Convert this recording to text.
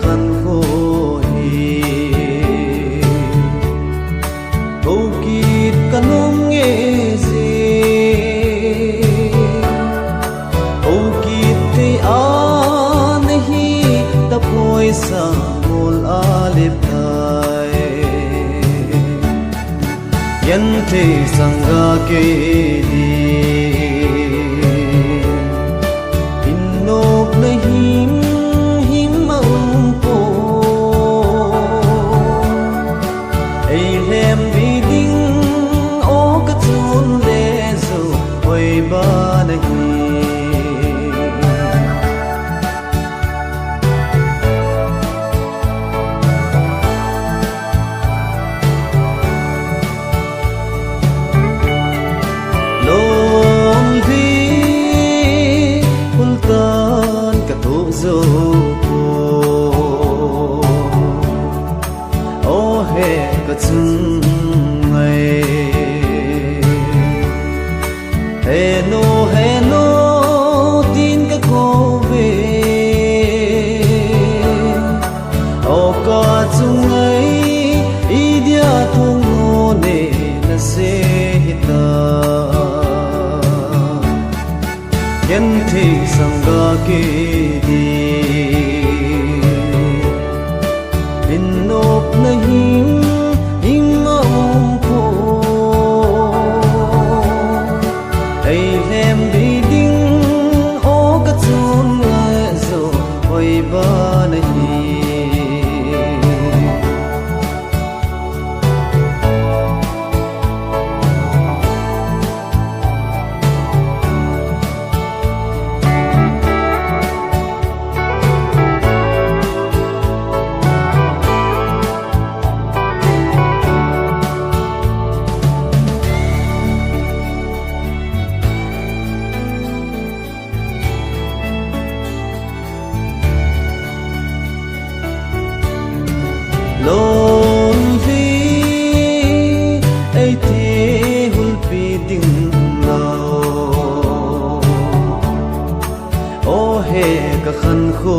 khăn khôi câu kít cả nông nghe gì câu kít thì an hi ta phôi sa mol alip thai yan thi sanga ke di inok nahi Hello tin ka ko ve o ka chung ai idia thong no ne na se hita yan thi sanga ke di inop nahi lonely ai thi hul pi ding lao o he ka khan kho